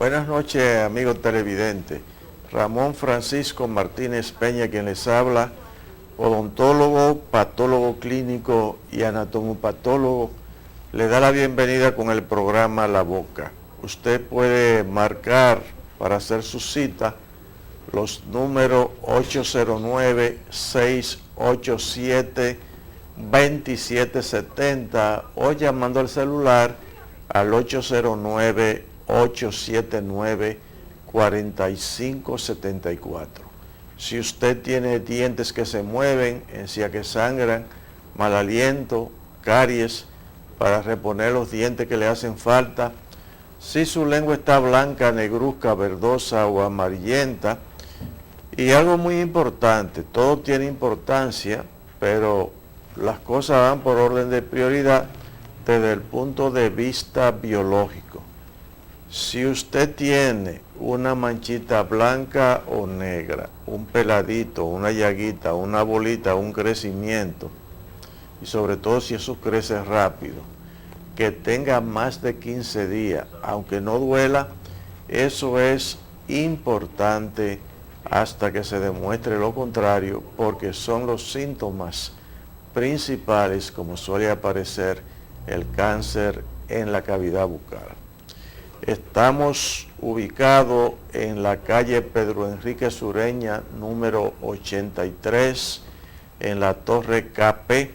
Buenas noches, amigos televidentes. Ramón Francisco Martínez Peña, quien les habla, odontólogo, patólogo clínico y anatomopatólogo, le da la bienvenida con el programa La Boca. Usted puede marcar para hacer su cita los números 809-687-2770 o llamando al celular al 809-879-4574. Si usted tiene dientes que se mueven, encías que sangran, mal aliento, caries, para reponer los dientes que le hacen falta, si su lengua está blanca, negruzca, verdosa o amarillenta, y algo muy importante, todo tiene importancia, pero las cosas van por orden de prioridad desde el punto de vista biológico. Si usted tiene una manchita blanca o negra, un peladito, una llaguita, una bolita, un crecimiento, y sobre todo si eso crece rápido, que tenga más de 15 días, aunque no duela, eso es importante hasta que se demuestre lo contrario, porque son los síntomas principales, como suele aparecer el cáncer en la cavidad bucal. Estamos ubicados en la calle Pedro Enrique Sureña, número 83, en la Torre KP,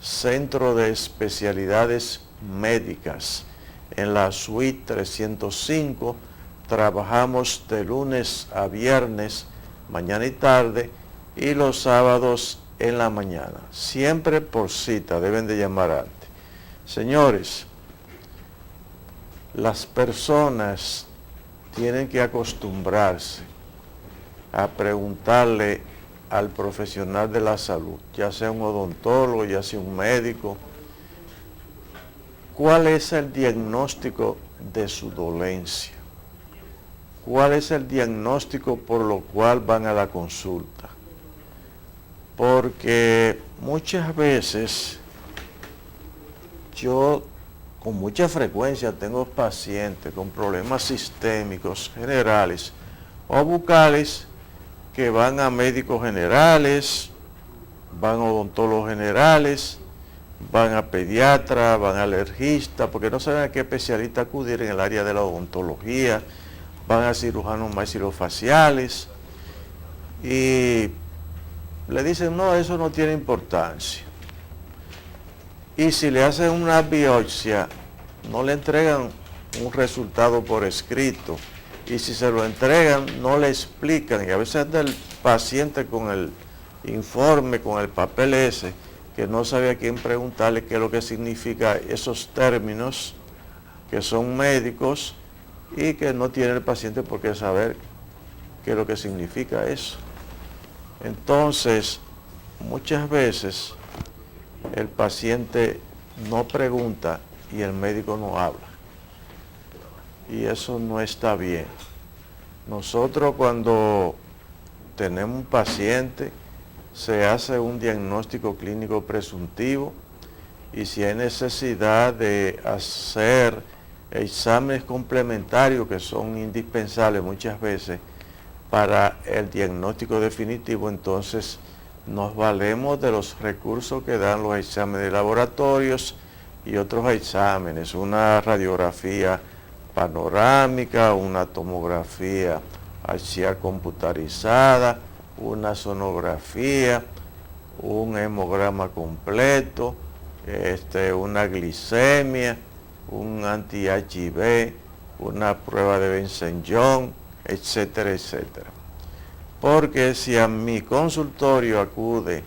Centro de Especialidades Médicas, en la suite 305. Trabajamos de lunes a viernes, mañana y tarde, y los sábados en la mañana. Siempre por cita, deben de llamar antes. Señores, las personas tienen que acostumbrarse a preguntarle al profesional de la salud, ya sea un odontólogo, ya sea un médico, cuál es el diagnóstico de su dolencia. ¿Cuál es el diagnóstico por lo cual van a la consulta? Porque muchas veces yo con mucha frecuencia tengo pacientes con problemas sistémicos generales o bucales que van a médicos generales, van a odontólogos generales, van a pediatra, van a alergista, porque no saben a qué especialista acudir en el área de la odontología, van a cirujanos maxilofaciales y le dicen, no, eso no tiene importancia. Y si le hacen una biopsia, no le entregan un resultado por escrito. Y si se lo entregan, no le explican. Y a veces anda el paciente con el informe, con el papel ese, que no sabe a quién preguntarle qué es lo que significa esos términos, que son médicos, y que no tiene el paciente por qué saber qué es lo que significa eso. Entonces, muchas veces el paciente no pregunta y el médico no habla. Y eso no está bien. Nosotros cuando tenemos un paciente, se hace un diagnóstico clínico presuntivo y si hay necesidad de hacer exámenes complementarios que son indispensables muchas veces para el diagnóstico definitivo, entonces nos valemos de los recursos que dan los exámenes de laboratorios y otros exámenes, una radiografía panorámica, una tomografía axial computarizada, una sonografía, un hemograma completo, una glicemia, un anti-HIV, una prueba de Benson-Jones, etcétera, etcétera. Porque si a mi consultorio acude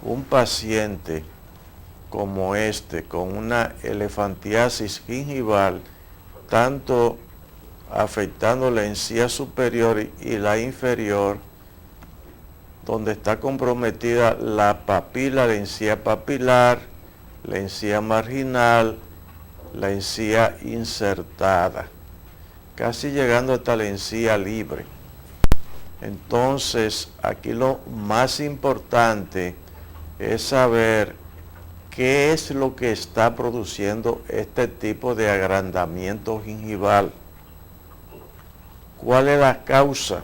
un paciente como este, con una elefantiasis gingival, tanto afectando la encía superior y la inferior, donde está comprometida la papila, la encía papilar, la encía marginal, la encía insertada, casi llegando hasta la encía libre. Entonces, aquí lo más importante es saber qué es lo que está produciendo este tipo de agrandamiento gingival. ¿Cuál es la causa?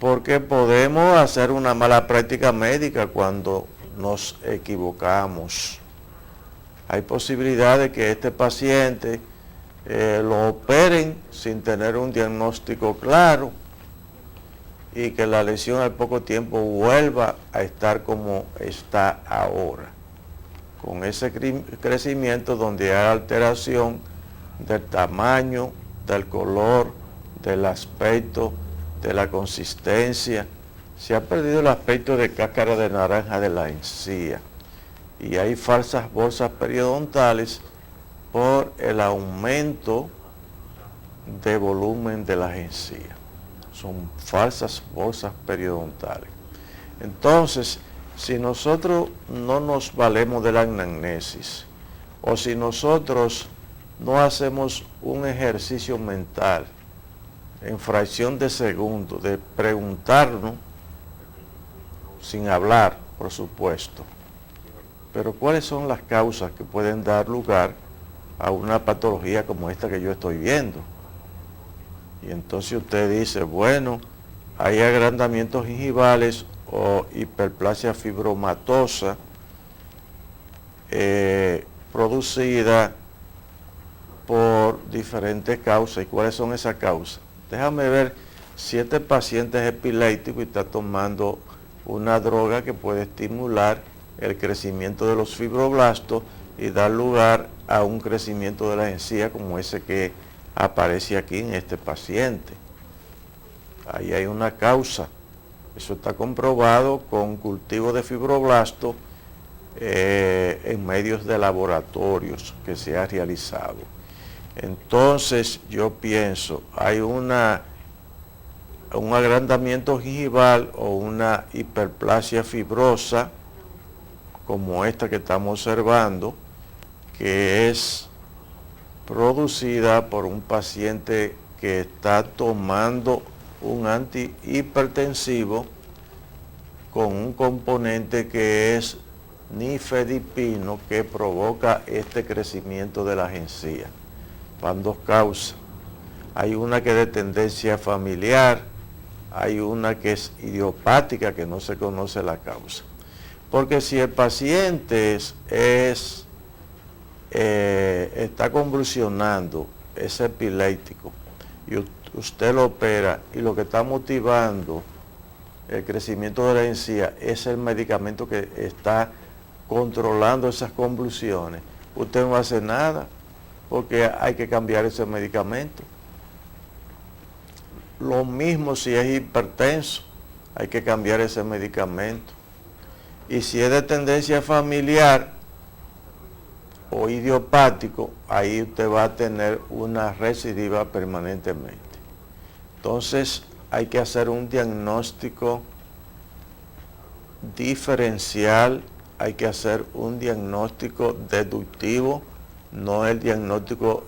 Porque podemos hacer una mala práctica médica cuando nos equivocamos. Hay posibilidad de que este paciente lo operen sin tener un diagnóstico claro y que la lesión al poco tiempo vuelva a estar como está ahora, con ese crecimiento donde hay alteración del tamaño, del color, del aspecto, de la consistencia. Se ha perdido el aspecto de cáscara de naranja de la encía y hay falsas bolsas periodontales por el aumento de volumen de las encías. Son falsas bolsas periodontales. Entonces, si nosotros no nos valemos de la anamnesis, o si nosotros no hacemos un ejercicio mental en fracción de segundo de preguntarnos, sin hablar, por supuesto, pero cuáles son las causas que pueden dar lugar a una patología como esta que yo estoy viendo. Y entonces usted dice, bueno, hay agrandamientos gingivales o hiperplasia fibromatosa producida por diferentes causas. ¿Y cuáles son esas causas? Déjame ver si este paciente es epiléptico y está tomando una droga que puede estimular el crecimiento de los fibroblastos y dar lugar a un crecimiento de la encía como ese que aparece aquí en este paciente. Ahí hay una causa. Eso está comprobado con cultivo de fibroblastos en medios de laboratorios que se ha realizado. Entonces yo pienso, hay un agrandamiento gingival o una hiperplasia fibrosa como esta que estamos observando, que es producida por un paciente que está tomando un antihipertensivo con un componente que es nifedipino que provoca este crecimiento de las encías. Van dos causas. Hay una que es de tendencia familiar, hay una que es idiopática que no se conoce la causa. Porque si el paciente está convulsionando, es epiléptico, y usted lo opera y lo que está motivando el crecimiento de la encía es el medicamento que está controlando esas convulsiones, usted no hace nada porque hay que cambiar ese medicamento. Lo mismo si es hipertenso, hay que cambiar ese medicamento. Y si es de tendencia familiar o idiopático, ahí usted va a tener una recidiva permanentemente. Entonces hay que hacer un diagnóstico diferencial, hay que hacer un diagnóstico deductivo, no el diagnóstico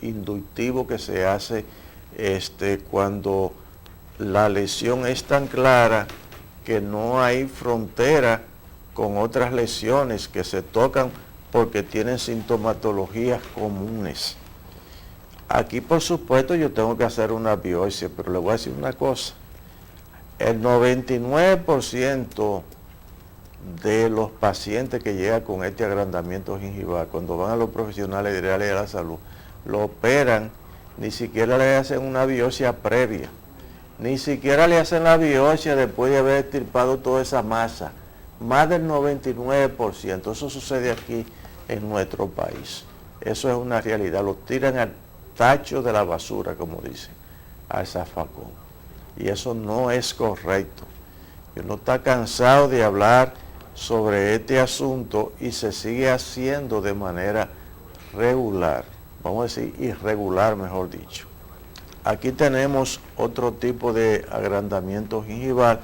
inductivo que se hace cuando la lesión es tan clara que no hay frontera con otras lesiones que se tocan porque tienen sintomatologías comunes. Aquí, por supuesto, yo tengo que hacer una biopsia, pero le voy a decir una cosa. El 99% de los pacientes que llegan con este agrandamiento gingival, cuando van a los profesionales de la salud, lo operan, ni siquiera le hacen una biopsia previa, ni siquiera le hacen la biopsia después de haber extirpado toda esa masa. Más del 99%, eso sucede aquí en nuestro país. Eso es una realidad, lo tiran al tacho de la basura, como dicen, al zafacón. Y eso no es correcto. Uno está cansado de hablar sobre este asunto y se sigue haciendo de manera regular, vamos a decir irregular, mejor dicho. Aquí tenemos otro tipo de agrandamiento gingival,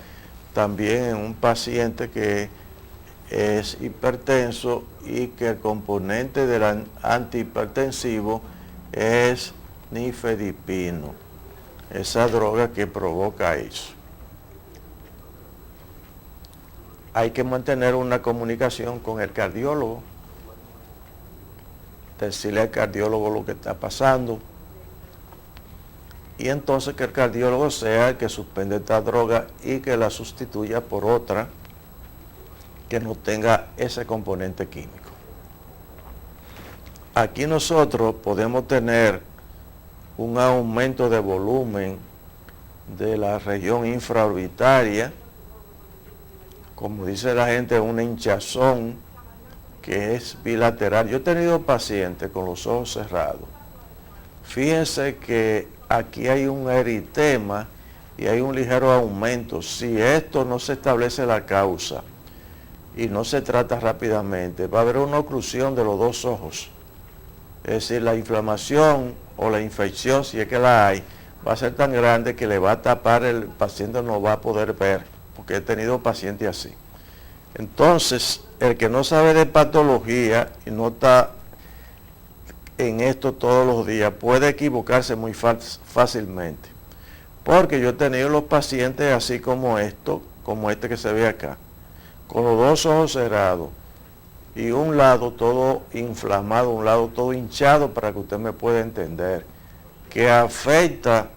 también en un paciente que es hipertenso y que el componente del antihipertensivo es nifedipino, esa droga que provoca eso. Hay que mantener una comunicación con el cardiólogo, decirle al cardiólogo lo que está pasando y entonces que el cardiólogo sea el que suspende esta droga y que la sustituya por otra que no tenga ese componente químico. Aquí nosotros podemos tener un aumento de volumen de la región infraorbitaria, como dice la gente, una hinchazón que es bilateral. Yo he tenido pacientes con los ojos cerrados. Fíjense que aquí hay un eritema y hay un ligero aumento. Si esto no se establece la causa y no se trata rápidamente, va a haber una oclusión de los dos ojos. Es decir, la inflamación o la infección, si es que la hay, va a ser tan grande que le va a tapar, el paciente no va a poder ver, porque he tenido pacientes así. Entonces, el que no sabe de patología y no está en esto todos los días, puede equivocarse muy fácilmente. Porque yo he tenido los pacientes así como este que se ve acá, con los dos ojos cerrados, y un lado todo inflamado, un lado todo hinchado, para que usted me pueda entender, que afecta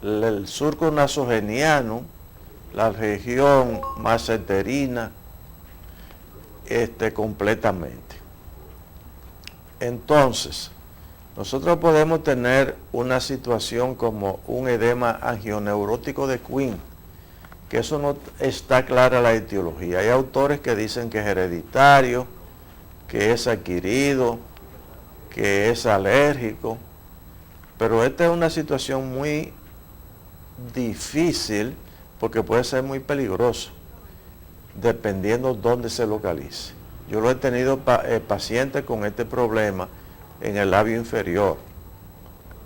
el surco nasogeniano, la región maseterina, completamente. Entonces, nosotros podemos tener una situación como un edema angioneurótico de Quinn, que eso no está clara la etiología. Hay autores que dicen que es hereditario, que es adquirido, que es alérgico, pero esta es una situación muy difícil porque puede ser muy peligroso, dependiendo dónde se localice. Yo lo he tenido pacientes con este problema en el labio inferior,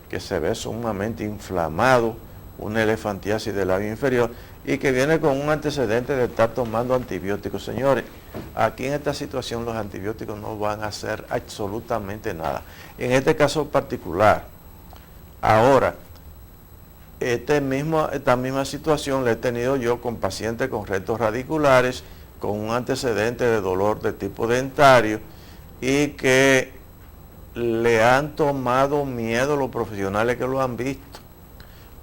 que se ve sumamente inflamado, una elefantiasis del labio inferior, y que viene con un antecedente de estar tomando antibióticos. Señores, aquí en esta situación los antibióticos no van a hacer absolutamente nada. En este caso particular, ahora, esta misma situación la he tenido yo con pacientes con retos radiculares, con un antecedente de dolor de tipo dentario, y que le han tomado miedo los profesionales que lo han visto.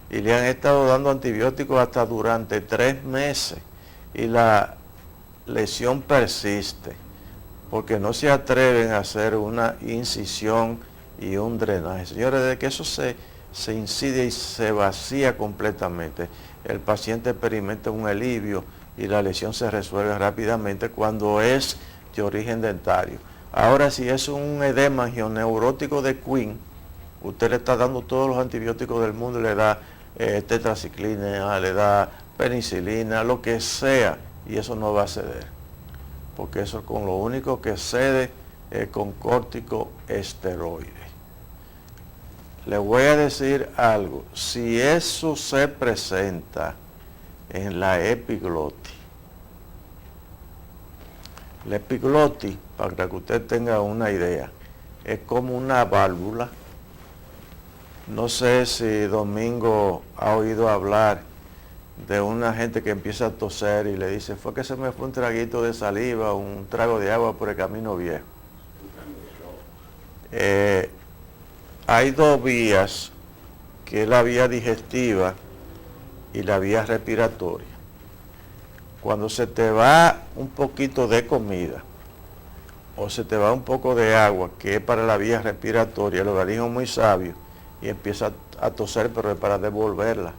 Y le han estado dando antibióticos hasta durante 3 meses. Y la lesión persiste, porque no se atreven a hacer una incisión y un drenaje. Señores, desde que eso se incide y se vacía completamente, el paciente experimenta un alivio y la lesión se resuelve rápidamente cuando es de origen dentario. Ahora, si es un edema angioneurótico de Quinn, usted le está dando todos los antibióticos del mundo, le da tetraciclina, le da penicilina, lo que sea, y eso no va a ceder, porque eso con lo único que cede es con corticoesteroides. Le voy a decir algo, si eso se presenta en la epiglotis, la epiglotis, para que usted tenga una idea, es como una válvula. No sé si Domingo ha oído hablar de una gente que empieza a toser y le dice, fue que se me fue un traguito de saliva, un trago de agua por el camino viejo. Hay 2 vías, que es la vía digestiva y la vía respiratoria. Cuando se te va un poquito de comida o se te va un poco de agua, que es para la vía respiratoria, el organismo es muy sabio y empieza a toser, pero es para devolverla.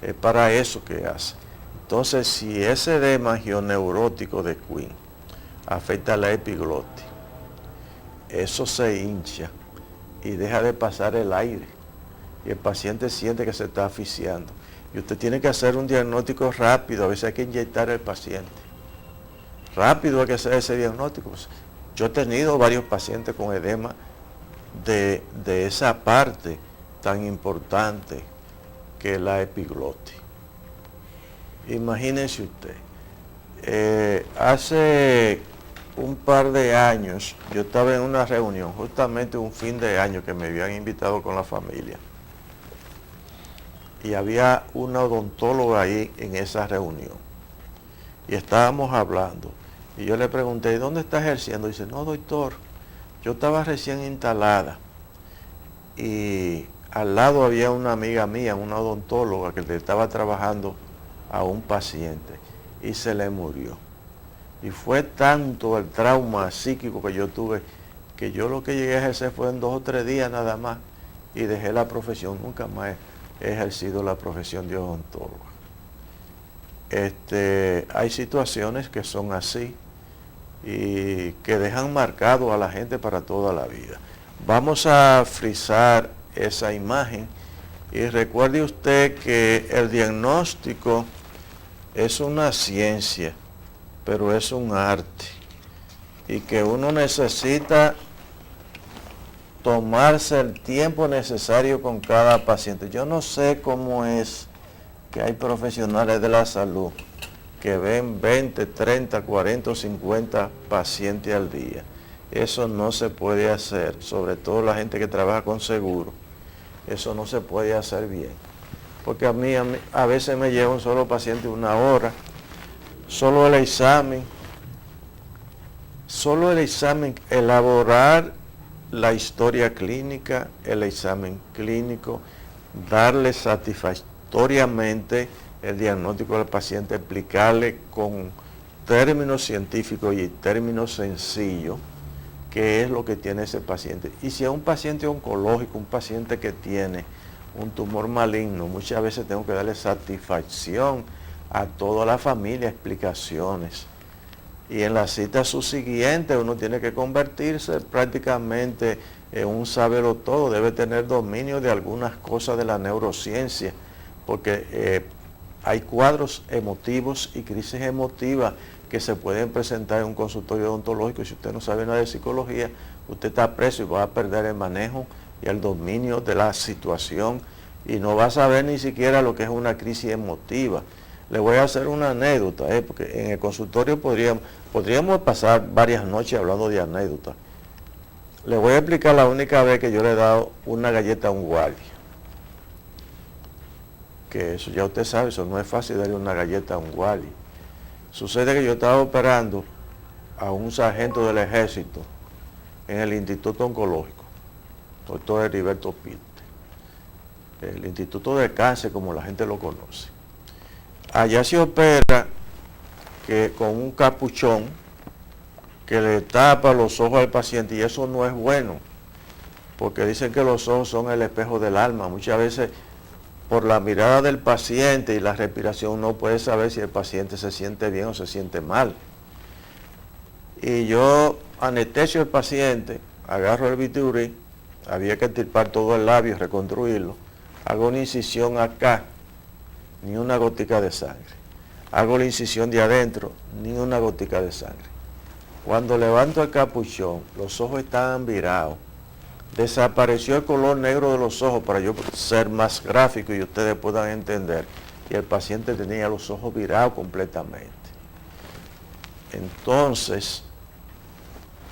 Es para eso que hace. Entonces, si ese edema angioneurótico de Quinn afecta a la epiglotis, eso se hincha y deja de pasar el aire. Y el paciente siente que se está asfixiando. Y usted tiene que hacer un diagnóstico rápido. A veces hay que inyectar al paciente. Rápido hay que hacer ese diagnóstico. Yo he tenido varios pacientes con edema de esa parte tan importante que es la epiglotis. Imagínense usted, hace un par de años yo estaba en una reunión, justamente un fin de año que me habían invitado con la familia, y había una odontóloga ahí en esa reunión, y estábamos hablando, y yo le pregunté, ¿y dónde está ejerciendo? Y dice, no, doctor, yo estaba recién instalada, y al lado había una amiga mía, una odontóloga, que le estaba trabajando a un paciente y se le murió. Y fue tanto el trauma psíquico que yo tuve, que yo lo que llegué a ejercer fue en 2 o 3 días nada más, y dejé la profesión. Nunca más he ejercido la profesión de odontólogo. Hay situaciones que son así y que dejan marcado a la gente para toda la vida. Vamos a frizar esa imagen y recuerde usted que el diagnóstico es una ciencia, pero es un arte, y que uno necesita tomarse el tiempo necesario con cada paciente. Yo no sé cómo es que hay profesionales de la salud que ven 20, 30, 40 o 50 pacientes al día. Eso no se puede hacer, sobre todo la gente que trabaja con seguro. Eso no se puede hacer bien. Porque a veces me lleva un solo paciente 1 hora, solo el examen, elaborar la historia clínica, el examen clínico, darle satisfactoriamente el diagnóstico del paciente, explicarle con términos científicos y términos sencillos qué es lo que tiene ese paciente. Y si es un paciente oncológico, un paciente que tiene un tumor maligno, muchas veces tengo que darle satisfacción a toda la familia, explicaciones. Y en la cita subsiguiente uno tiene que convertirse prácticamente en un sabelotodo, debe tener dominio de algunas cosas de la neurociencia, porque hay cuadros emotivos y crisis emotivas que se pueden presentar en un consultorio odontológico, y si usted no sabe nada de psicología, usted está preso y va a perder el manejo y el dominio de la situación, y no va a saber ni siquiera lo que es una crisis emotiva. Le voy a hacer una anécdota, porque en el consultorio podríamos pasar varias noches hablando de anécdotas. Le voy a explicar la única vez que yo le he dado una galleta a un guardia. Que eso ya usted sabe, eso no es fácil darle una galleta a un guardia. Sucede que yo estaba operando a un sargento del ejército en el Instituto Oncológico, doctor Heriberto Pilte, el Instituto de Cáncer, como la gente lo conoce. Allá se opera con un capuchón que le tapa los ojos al paciente, y eso no es bueno, porque dicen que los ojos son el espejo del alma. Muchas veces por la mirada del paciente y la respiración uno puede saber si el paciente se siente bien o se siente mal. Y yo anestesio al paciente, agarro el bisturí, había que extirpar todo el labio y reconstruirlo, hago una incisión acá, ni una gotica de sangre. Hago la incisión de adentro, ni una gotica de sangre. Cuando levanto el capuchón, los ojos estaban virados. Desapareció el color negro de los ojos para yo ser más gráfico y ustedes puedan entender. Y el paciente tenía los ojos virados completamente. Entonces,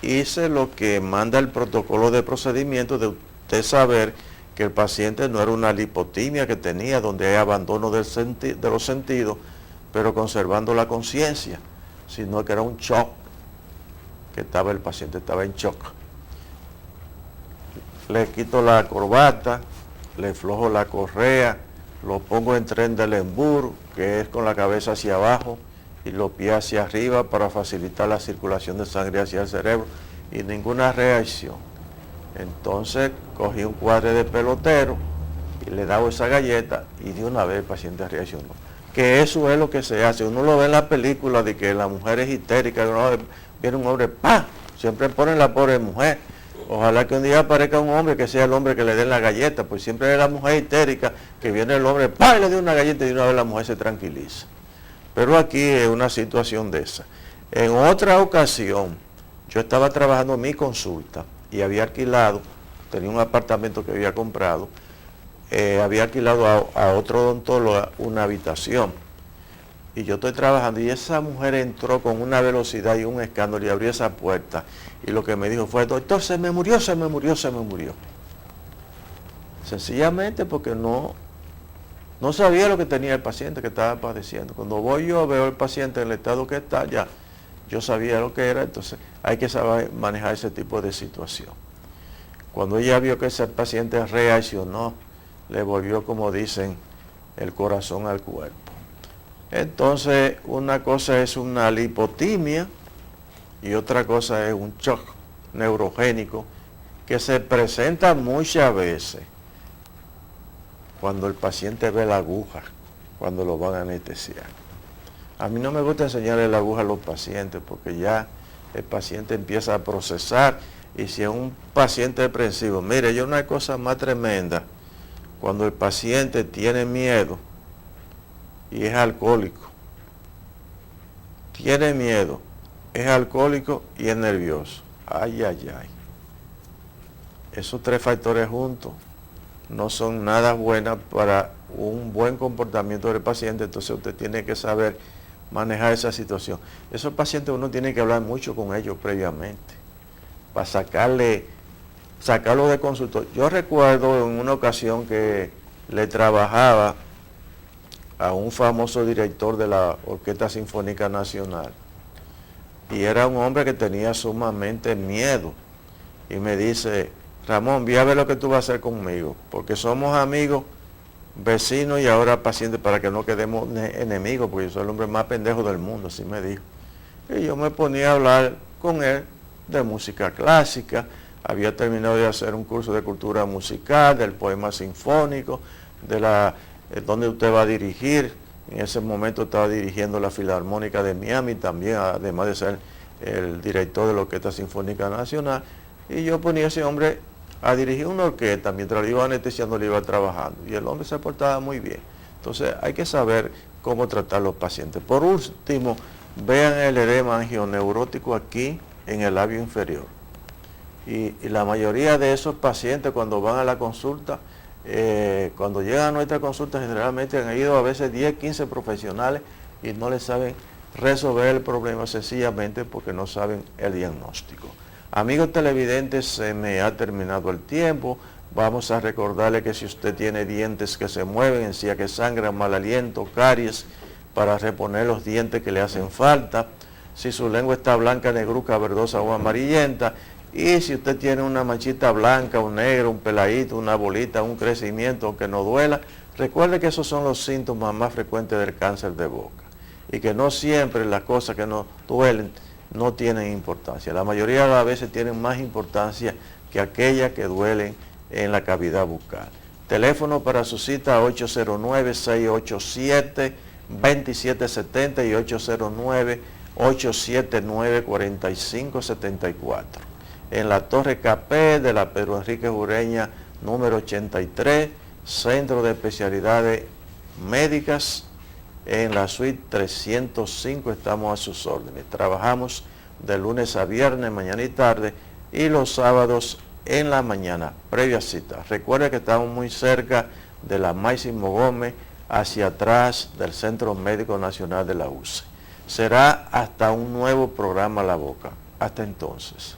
hice lo que manda el protocolo de procedimiento, de usted saber que el paciente no era una lipotimia que tenía, donde hay abandono de los sentidos, pero conservando la conciencia, sino que era un shock, que el paciente estaba en shock. Le quito la corbata, le aflojo la correa, lo pongo en tren del embur, que es con la cabeza hacia abajo y los pies hacia arriba para facilitar la circulación de sangre hacia el cerebro, y ninguna reacción. Entonces cogí un cuadre de pelotero y le daba esa galleta, y de una vez el paciente reaccionó. Que eso es lo que se hace. Uno lo ve en la película de que la mujer es histérica, viene un hombre, ¡pah! Siempre ponen la pobre mujer. Ojalá que un día aparezca un hombre que sea el hombre que le den la galleta, pues siempre es la mujer histérica, que viene el hombre, ¡pah! Y le da una galleta, y de una vez la mujer se tranquiliza. Pero aquí es una situación de esa. En otra ocasión, yo estaba trabajando en mi consulta y había alquilado, tenía un apartamento que había comprado, había alquilado a otro odontólogo una habitación. Y yo estoy trabajando y esa mujer entró con una velocidad y un escándalo y abrió esa puerta. Y lo que me dijo fue, doctor, se me murió. Sencillamente porque no sabía lo que tenía el paciente, que estaba padeciendo. Cuando voy yo, veo al paciente en el estado que está, ya yo sabía lo que era. Entonces hay que saber manejar ese tipo de situación. Cuando ella vio que ese paciente reaccionó, le volvió, como dicen, el corazón al cuerpo. Entonces, una cosa es una lipotimia y otra cosa es un shock neurogénico que se presenta muchas veces cuando el paciente ve la aguja, cuando lo van a anestesiar. A mí no me gusta enseñarle la aguja a los pacientes porque ya el paciente empieza a procesar, y si es un paciente depresivo, mire, yo no hay cosa más tremenda cuando el paciente tiene miedo y es alcohólico. Tiene miedo, es alcohólico y es nervioso. Ay, ay, ay. Esos tres factores juntos no son nada buenos para un buen comportamiento del paciente, entonces usted tiene que saber manejar esa situación. Esos pacientes uno tiene que hablar mucho con ellos previamente, para sacarlo de consultorio. Yo recuerdo en una ocasión que le trabajaba a un famoso director de la Orquesta Sinfónica Nacional, y era un hombre que tenía sumamente miedo, y me dice: Ramón, ve a ver lo que tú vas a hacer conmigo, porque somos amigos, vecinos y ahora pacientes, para que no quedemos enemigos, porque yo soy el hombre más pendejo del mundo, así me dijo. Y yo me ponía a hablar con él de música clásica. Había terminado de hacer un curso de cultura musical, del poema sinfónico, donde usted va a dirigir. En ese momento estaba dirigiendo la Filarmónica de Miami también, además de ser el director de la Orquesta Sinfónica Nacional. Y yo ponía a ese hombre a dirigir una orquesta, mientras lo iba anestesiando, le iba trabajando. Y el hombre se portaba muy bien. Entonces hay que saber cómo tratar a los pacientes. Por último, vean el edema angioneurótico aquí en el labio inferior. Y la mayoría de esos pacientes, cuando van a la consulta, cuando llegan a nuestra consulta, generalmente han ido a veces 10, 15 profesionales y no les saben resolver el problema, sencillamente porque no saben el diagnóstico. Amigos televidentes, se me ha terminado el tiempo. Vamos a recordarle que si usted tiene dientes que se mueven, encía que sangran, mal aliento, caries, para reponer los dientes que le hacen falta. Si su lengua está blanca, negruzca, verdosa o amarillenta. Y si usted tiene una manchita blanca, un negro, un peladito, una bolita, un crecimiento que no duela, recuerde que esos son los síntomas más frecuentes del cáncer de boca. Y que no siempre las cosas que no duelen no tienen importancia. La mayoría de las veces tienen más importancia que aquellas que duelen en la cavidad bucal. Teléfono para su cita 809-687-2770 y 809-879-4574. En la Torre Capé de la Pedro Enrique Ureña, número 83, Centro de Especialidades Médicas, en la suite 305, estamos a sus órdenes. Trabajamos de lunes a viernes, mañana y tarde, y los sábados en la mañana, previa cita. Recuerde que estamos muy cerca de la Máximo Gómez, hacia atrás del Centro Médico Nacional de la UCE. Será hasta un nuevo programa La Boca. Hasta entonces.